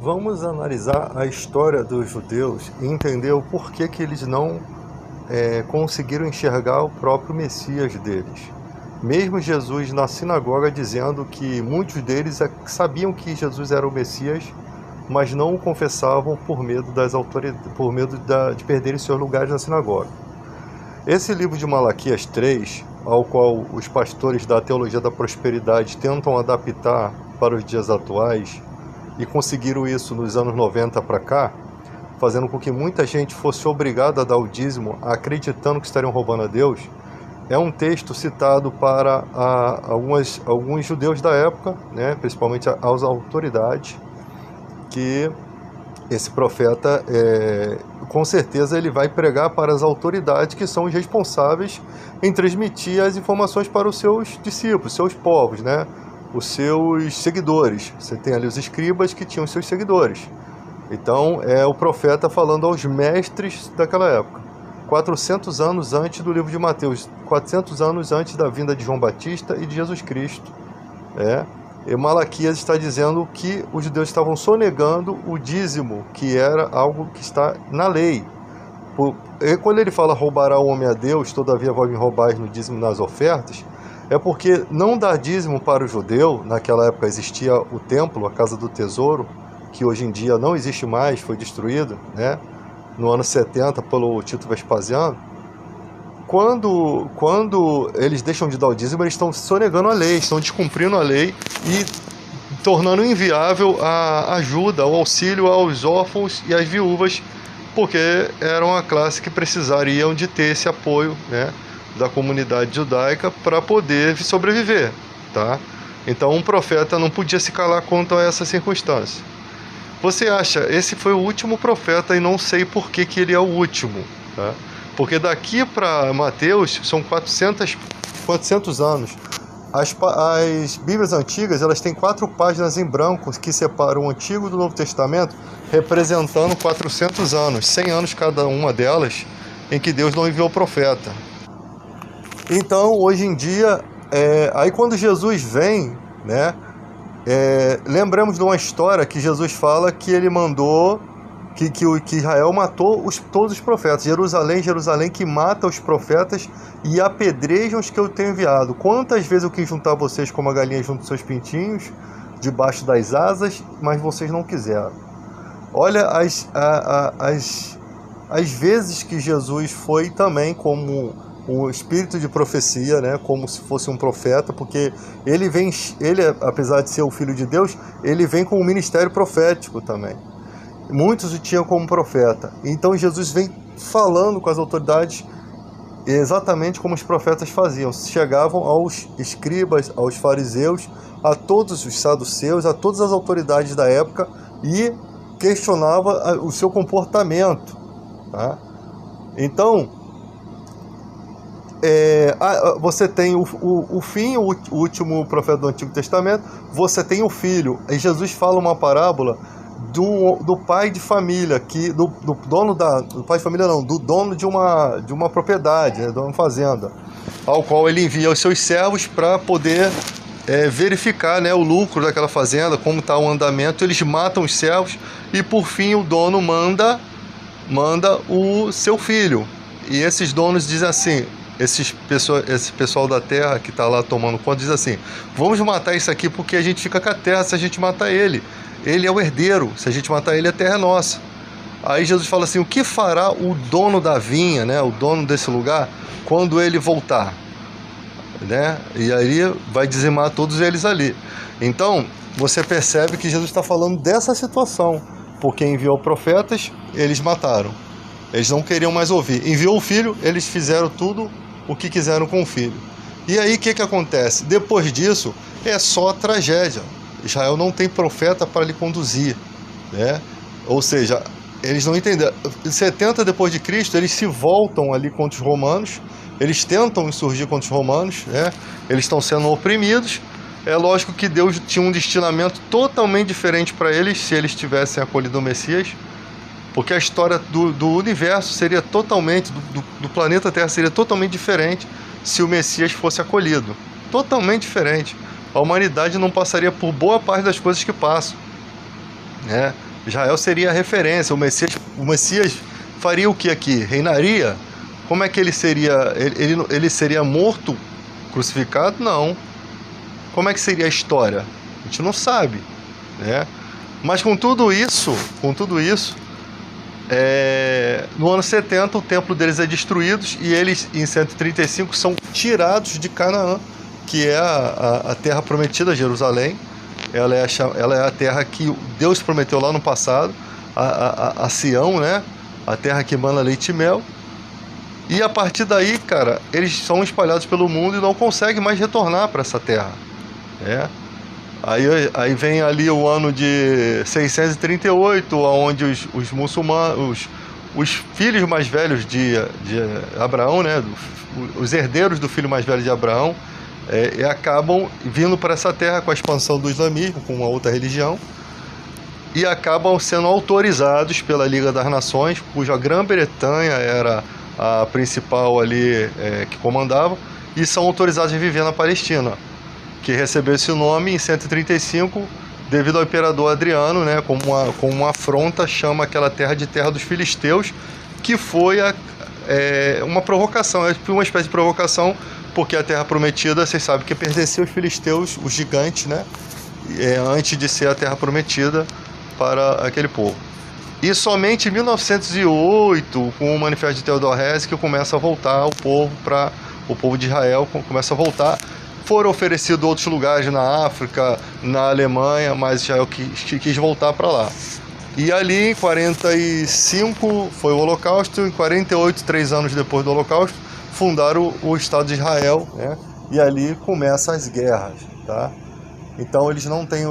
Vamos analisar a história dos judeus e entender o porquê que eles não conseguiram enxergar o próprio Messias deles. Mesmo Jesus na sinagoga dizendo que muitos deles sabiam que Jesus era o Messias, mas não o confessavam por medo das autoridades, por medo de perderem seus lugares na sinagoga. Esse livro de Malaquias 3, ao qual os pastores da teologia da prosperidade tentam adaptar para os dias atuais, e conseguiram isso nos anos 90 para cá, fazendo com que muita gente fosse obrigada a dar o dízimo, acreditando que estariam roubando a Deus, é um texto citado para alguns judeus da época, né, principalmente as autoridades, que esse profeta, com certeza, ele vai pregar para as autoridades que são os responsáveis em transmitir as informações para os seus discípulos, seus povos, né? Os seus seguidores. Você tem ali os escribas que tinham seus seguidores. Então, é o profeta falando aos mestres daquela época. 400 anos antes do livro de Mateus, 400 anos antes da vinda de João Batista e de Jesus Cristo. E Malaquias está dizendo que os judeus estavam sonegando o dízimo, que era algo que está na lei. E quando ele fala roubará o homem a Deus, todavia vós me roubais no dízimo nas ofertas, é porque não dar dízimo para o judeu, naquela época existia o templo, a casa do tesouro, que hoje em dia não existe mais, foi destruído, né? No ano 70 pelo Tito Vespasiano. Quando eles deixam de dar o dízimo, eles estão sonegando a lei, estão descumprindo a lei e tornando inviável a ajuda, o auxílio aos órfãos e às viúvas, porque eram a classe que precisariam de ter esse apoio, né, da comunidade judaica para poder sobreviver, tá? Então um profeta não podia se calar quanto a essa circunstância. Você acha, esse foi o último profeta e não sei por que ele é o último, tá? Porque daqui para Mateus são 400 anos. As Bíblias antigas, elas têm 4 páginas em branco que separam o Antigo do Novo Testamento, representando 400 anos, 100 anos cada uma delas, em que Deus não enviou o profeta. Então, hoje em dia, aí quando Jesus vem, né, lembramos de uma história que Jesus fala que ele mandou, que Israel matou todos os profetas. Jerusalém que mata os profetas e apedrejam os que eu tenho enviado. Quantas vezes eu quis juntar vocês como a galinha junto aos seus pintinhos, debaixo das asas, mas vocês não quiseram. Olha as vezes que Jesus foi também como um espírito de profecia, né, como se fosse um profeta, porque ele, apesar de ser o Filho de Deus, ele vem com um ministério profético também. Muitos o tinham como profeta. Então Jesus vem falando com as autoridades exatamente como os profetas faziam. Chegavam aos escribas, aos fariseus, a todos os saduceus, a todas as autoridades da época e questionava o seu comportamento, tá? Então, você tem o fim, o último profeta do Antigo Testamento, você tem o filho. E Jesus fala uma parábola do pai de família, do dono do pai de família não, do dono de uma propriedade, né, de uma fazenda, ao qual ele envia os seus servos para poder verificar, né, o lucro daquela fazenda, como está o andamento. Eles matam os servos e por fim o dono manda o seu filho. E esses donos dizem assim, esse pessoal da terra que está lá tomando conta diz assim: vamos matar isso aqui porque a gente fica com a terra se a gente matar ele. Ele é o herdeiro, se a gente matar ele, a terra é nossa. Aí Jesus fala assim: o que fará o dono da vinha, né, o dono desse lugar, quando ele voltar? Né? E aí vai dizimar todos eles ali. Então, você percebe que Jesus está falando dessa situação, porque enviou profetas, eles mataram. Eles não queriam mais ouvir. Enviou o filho, eles fizeram tudo o que quiseram com o filho. E aí o que acontece? Depois disso, é só tragédia. Israel não tem profeta para lhe conduzir, né? Ou seja, eles não entenderam. Em 70 depois de Cristo, eles se voltam ali contra os romanos, eles tentam insurgir contra os romanos, né? Eles estão sendo oprimidos. É lógico que Deus tinha um destinamento totalmente diferente para eles se eles tivessem acolhido o Messias, porque a história do universo seria totalmente, do planeta Terra seria totalmente diferente se o Messias fosse acolhido. Totalmente diferente. A humanidade não passaria por boa parte das coisas que passam, né? Israel seria a referência. O Messias faria o que aqui? Reinaria? Como é que ele seria? Ele seria morto, crucificado? Não. Como é que seria a história? A gente não sabe, né? Mas com tudo isso, no ano 70 o templo deles é destruído e eles, em 135, são tirados de Canaã, que é a terra prometida, Jerusalém. Ela é a terra que Deus prometeu lá no passado, a Sião, né? A terra que emana leite e mel. E a partir daí, cara, eles são espalhados pelo mundo e não conseguem mais retornar para essa terra, né? Aí vem ali o ano de 638, onde os muçulmanos, os filhos mais velhos de Abraão, né? Os herdeiros do filho mais velho de Abraão, acabam vindo para essa terra com a expansão do islamismo, com uma outra religião, e acabam sendo autorizados pela Liga das Nações, cuja Grã-Bretanha era a principal ali que comandava, e são autorizados a viver na Palestina, que recebeu esse nome em 135 devido ao imperador Adriano, né, como uma afronta, chama aquela terra de terra dos filisteus, que foi uma provocação, uma espécie de provocação, porque a terra prometida, vocês sabem que pertencia aos filisteus, os gigantes, né, antes de ser a terra prometida para aquele povo. E somente em 1908, com o Manifesto de Theodor Herzl, que começa a voltar o povo de Israel começa a voltar. Foram oferecidos outros lugares na África, na Alemanha, mas Israel quis voltar para lá. E ali, em 45, foi o Holocausto. Em 48, 3 anos depois do Holocausto, fundaram o Estado de Israel, né? E ali começam as guerras, tá? Então eles não têm...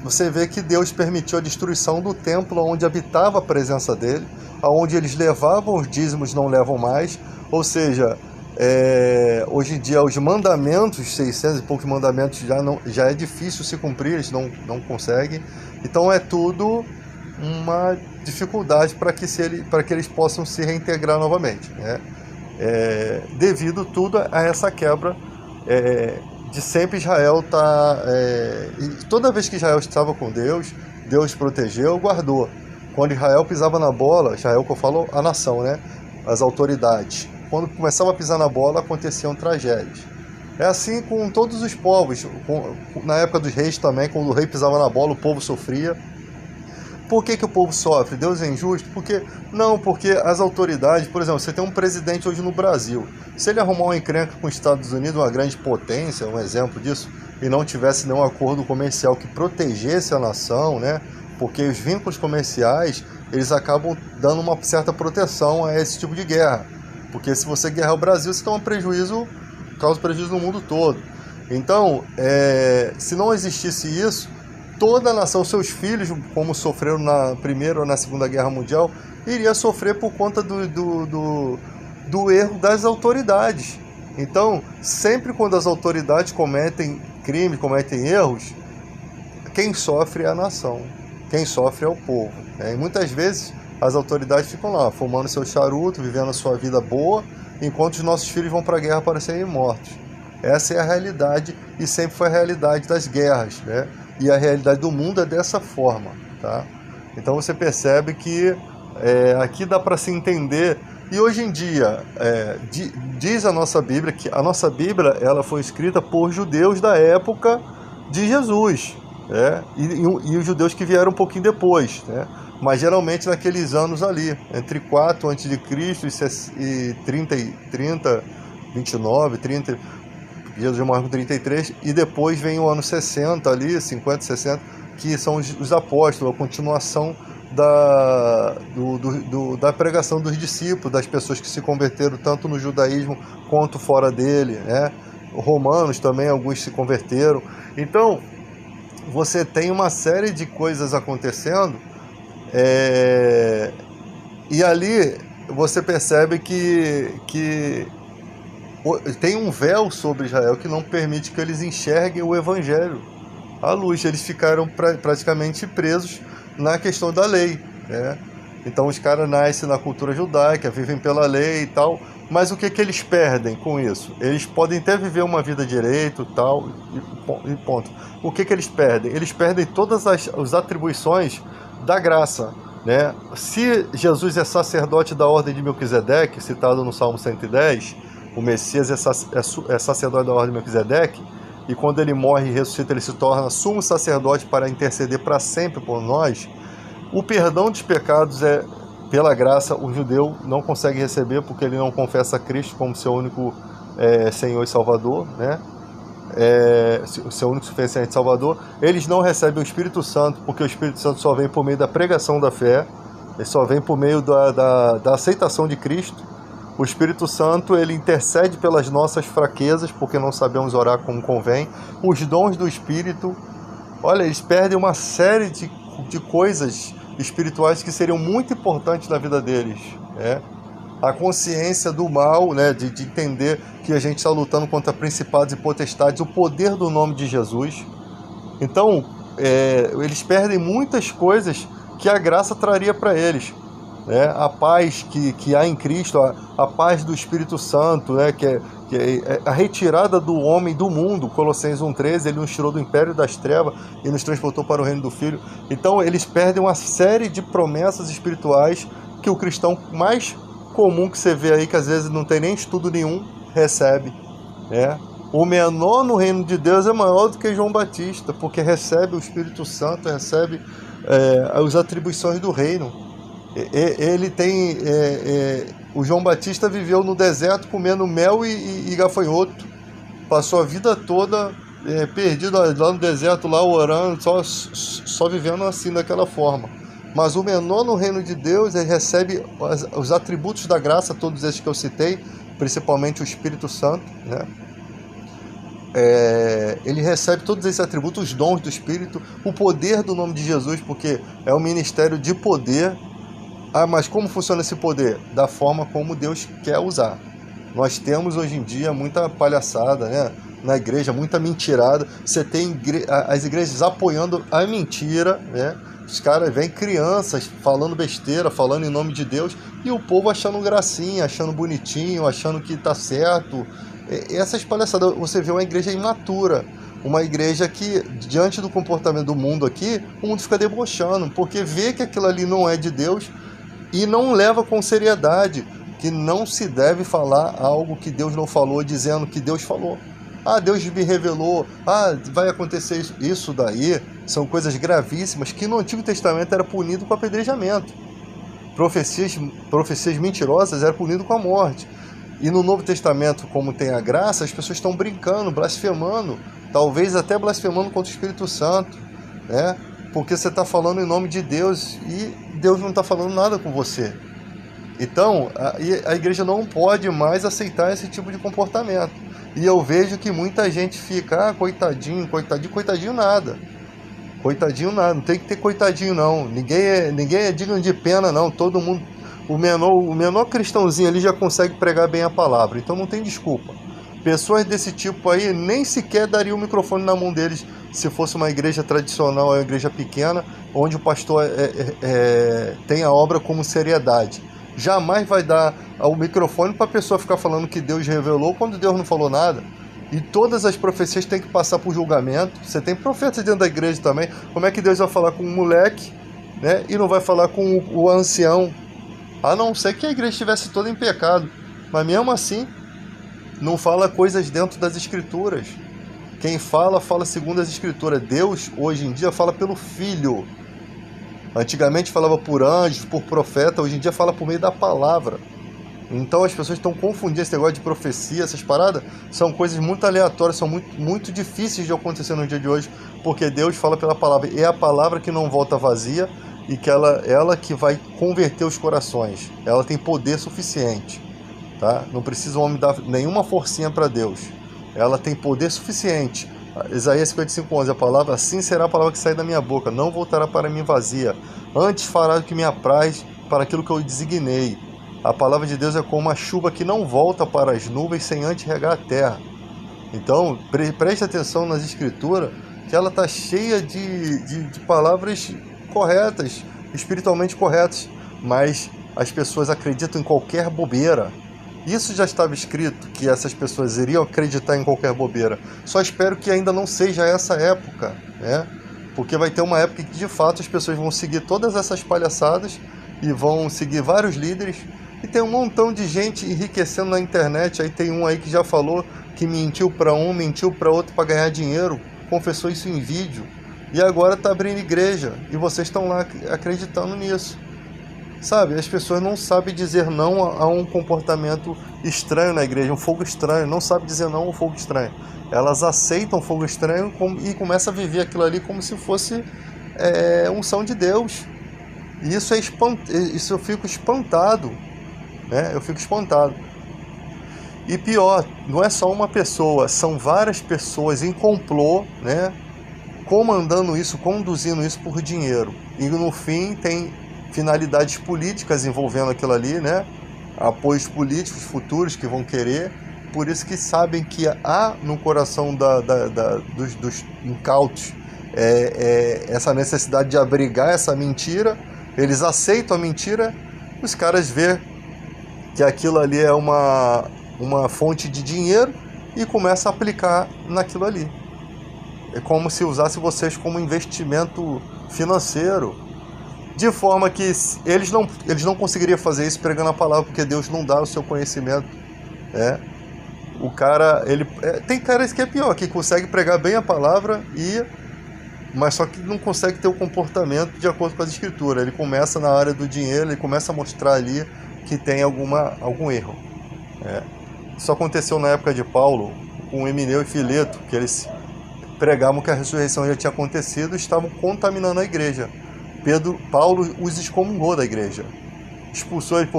Você vê que Deus permitiu a destruição do templo onde habitava a presença dele, onde eles levavam os dízimos, não levam mais. Ou seja, hoje em dia os mandamentos, 600 e poucos mandamentos, já é difícil se cumprir, eles não conseguem. Então é tudo uma dificuldade para que eles possam se reintegrar novamente, né? Devido tudo a essa quebra de sempre Israel e toda vez que Israel estava com Deus, Deus protegeu, guardou. Quando Israel pisava na bola, Israel que eu falo, a nação, né? As autoridades. Quando começava a pisar na bola, aconteciam tragédias. É assim com todos os povos. Na época dos reis também, quando o rei pisava na bola, o povo sofria. Por que o povo sofre? Deus é injusto? Porque as autoridades, por exemplo, você tem um presidente hoje no Brasil. Se ele arrumar uma encrenca com os Estados Unidos, uma grande potência, um exemplo disso, e não tivesse nenhum acordo comercial que protegesse a nação, né? Porque os vínculos comerciais, eles acabam dando uma certa proteção a esse tipo de guerra. Porque se você guerrar o Brasil, você causa prejuízo no mundo todo. Então, se não existisse isso, toda a nação, seus filhos, como sofreram na Primeira ou na Segunda Guerra Mundial, iria sofrer por conta do erro das autoridades. Então, sempre quando as autoridades cometem crimes, cometem erros, quem sofre é a nação, quem sofre é o povo. E muitas vezes as autoridades ficam lá, fumando seu charuto, vivendo a sua vida boa, enquanto os nossos filhos vão para a guerra para serem mortos. Essa é a realidade e sempre foi a realidade das guerras, né? E a realidade do mundo é dessa forma, tá? Então você percebe que aqui dá para se entender. E hoje em dia, diz a nossa Bíblia que a nossa Bíblia ela foi escrita por judeus da época de Jesus, né? E os judeus que vieram um pouquinho depois, né? Mas geralmente naqueles anos ali, entre 4 a.C. e 29, 30, Jesus morre com 33, e depois vem o ano 60 ali, 50, 60, que são os apóstolos, a continuação da pregação dos discípulos, das pessoas que se converteram tanto no judaísmo quanto fora dele, né? Romanos também, alguns se converteram. Então, você tem uma série de coisas acontecendo, e ali você percebe que tem um véu sobre Israel que não permite que eles enxerguem o Evangelho à luz. Eles ficaram praticamente presos na questão da lei, né? Então os caras nascem na cultura judaica, vivem pela lei e tal, mas o que eles perdem com isso? Eles podem até viver uma vida direito tal, e ponto. O que eles perdem? Eles perdem todas as atribuições da graça, né? Se Jesus é sacerdote da ordem de Melquisedeque, citado no Salmo 110, o Messias é sacerdote da ordem de Melquisedeque, e quando ele morre e ressuscita, ele se torna sumo sacerdote para interceder para sempre por nós. O perdão dos pecados pela graça, o judeu não consegue receber porque ele não confessa Cristo como seu único Senhor e Salvador, né? Seu único suficiente Salvador. Eles não recebem o Espírito Santo porque o Espírito Santo só vem por meio da pregação da fé, ele só vem por meio da aceitação de Cristo. O Espírito Santo, ele intercede pelas nossas fraquezas, porque não sabemos orar como convém. Os dons do Espírito, olha, eles perdem uma série de coisas espirituais que seriam muito importantes na vida deles. A consciência do mal, né, de entender que a gente está lutando contra principados e potestades, o poder do nome de Jesus. Então, eles perdem muitas coisas que a graça traria para eles. A paz que há em Cristo, a paz do Espírito Santo, né, que é a retirada do homem do mundo. Colossenses 1,13, ele nos tirou do império das trevas e nos transportou para o reino do Filho. Então eles perdem uma série de promessas espirituais que o cristão mais comum que você vê aí, que às vezes não tem nem estudo nenhum, recebe. O menor no reino de Deus é maior do que João Batista, porque recebe o Espírito Santo, recebe as atribuições do reino. Ele tem... o João Batista viveu no deserto comendo mel e gafanhoto. Passou a vida toda perdido lá no deserto, lá orando, só vivendo assim, daquela forma. Mas o menor no reino de Deus, ele recebe os atributos da graça, todos esses que eu citei, principalmente o Espírito Santo, né? Ele recebe todos esses atributos, os dons do Espírito, o poder do nome de Jesus, porque é um ministério de poder. Mas como funciona esse poder? Da forma como Deus quer usar. Nós temos hoje em dia muita palhaçada, né, na igreja, muita mentirada. Você tem as igrejas apoiando a mentira, né? Os caras vêm crianças falando besteira, falando em nome de Deus, e o povo achando gracinha, achando bonitinho, achando que tá certo. Essas palhaçadas, você vê uma igreja imatura, uma igreja que, diante do comportamento do mundo aqui, o mundo fica debochando, porque vê que aquilo ali não é de Deus e não leva com seriedade, que não se deve falar algo que Deus não falou, dizendo que Deus falou. Deus me revelou, vai acontecer isso daí. São coisas gravíssimas que no Antigo Testamento era punido com apedrejamento. Profecias mentirosas eram punido com a morte. E no Novo Testamento, como tem a graça, as pessoas estão brincando, blasfemando, talvez até blasfemando contra o Espírito Santo, né? Porque você está falando em nome de Deus e Deus não está falando nada com você. Então, a igreja não pode mais aceitar esse tipo de comportamento. E eu vejo que muita gente fica, coitadinho nada. Coitadinho nada, não tem que ter coitadinho não. Ninguém é digno de pena não. Todo mundo, o menor cristãozinho ali já consegue pregar bem a palavra. Então não tem desculpa. Pessoas desse tipo aí nem sequer daria o microfone na mão deles se fosse uma igreja tradicional, uma igreja pequena, onde o pastor tem a obra como seriedade. Jamais vai dar o microfone para a pessoa ficar falando que Deus revelou quando Deus não falou nada. E todas as profecias têm que passar por julgamento. Você tem profetas dentro da igreja também. Como é que Deus vai falar com um moleque, né, e não vai falar com o ancião? A não ser que a igreja estivesse toda em pecado. Mas mesmo assim, não fala coisas dentro das escrituras. Quem fala segundo as escrituras. Deus, hoje em dia, fala pelo Filho. Antigamente falava por anjos, por profeta, hoje em dia fala por meio da palavra. Então as pessoas estão confundindo esse negócio de profecia, essas paradas, são coisas muito aleatórias, são muito difíceis de acontecer no dia de hoje, porque Deus fala pela palavra, e é a palavra que não volta vazia, e que ela que vai converter os corações, ela tem poder suficiente, tá? Não precisa o homem dar nenhuma forcinha para Deus, ela tem poder suficiente. Isaías 55:11, a palavra, assim será a palavra que sai da minha boca, não voltará para mim vazia, antes fará o que me apraz para aquilo que eu designei. A palavra de Deus é como uma chuva que não volta para as nuvens sem antes regar a terra. Então, preste atenção nas escrituras, que ela está cheia de palavras corretas, espiritualmente corretas, mas as pessoas acreditam em qualquer bobeira. Isso já estava escrito, que essas pessoas iriam acreditar em qualquer bobeira. Só espero que ainda não seja essa época, né? Porque vai ter uma época que de fato as pessoas vão seguir todas essas palhaçadas e vão seguir vários líderes. E tem um montão de gente enriquecendo na internet. Aí tem um aí que já falou que mentiu para um, mentiu para outro para ganhar dinheiro, confessou isso em vídeo. E agora está abrindo igreja e vocês estão lá acreditando nisso. Sabe, as pessoas não sabem dizer não a um comportamento estranho na igreja, um fogo estranho, não sabem dizer não a um fogo estranho. Elas aceitam o fogo estranho e começam a viver aquilo ali como se fosse unção de Deus. E isso isso eu fico espantado, né? Eu fico espantado. E pior, não é só uma pessoa, são várias pessoas em complô, né? Comandando isso, conduzindo isso por dinheiro. E no fim tem finalidades políticas envolvendo aquilo ali, né? Apoios políticos futuros que vão querer. Por isso que sabem que há no coração dos incautos essa necessidade de abrigar essa mentira. Eles aceitam a mentira, os caras vê que aquilo ali é uma fonte de dinheiro e começam a aplicar naquilo ali. É como se usasse vocês como investimento financeiro, de forma que eles não conseguiriam fazer isso pregando a palavra, porque Deus não dá o seu conhecimento. O cara, tem caras que é pior, que consegue pregar bem a palavra, mas só que não consegue ter o comportamento de acordo com as escrituras. Ele começa na área do dinheiro, ele começa a mostrar ali que tem algum erro. Isso aconteceu na época de Paulo, com Emineu e Fileto, que eles pregavam que a ressurreição já tinha acontecido e estavam contaminando a igreja. Paulo os excomungou da igreja, expulsou eles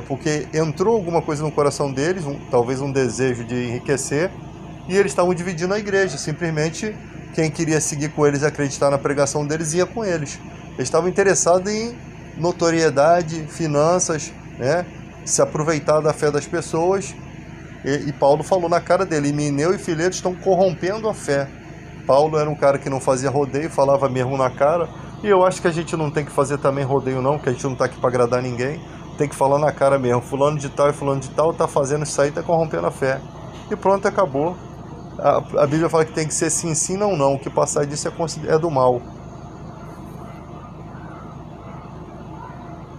porque entrou alguma coisa no coração deles, talvez um desejo de enriquecer, e eles estavam dividindo a igreja. Simplesmente quem queria seguir com eles e acreditar na pregação deles ia com eles. Eles estavam interessados em notoriedade, finanças, né? Se aproveitar da fé das pessoas. E Paulo falou na cara dele: Emineu e Fileto estão corrompendo a fé. Paulo era um cara que não fazia rodeio, falava mesmo na cara. E eu acho que a gente não tem que fazer também rodeio não, porque a gente não está aqui para agradar ninguém. Tem que falar na cara mesmo: fulano de tal e fulano de tal está fazendo isso aí, está corrompendo a fé. E pronto, acabou. A Bíblia fala que tem que ser sim, sim, não, não. O que passar disso é do mal.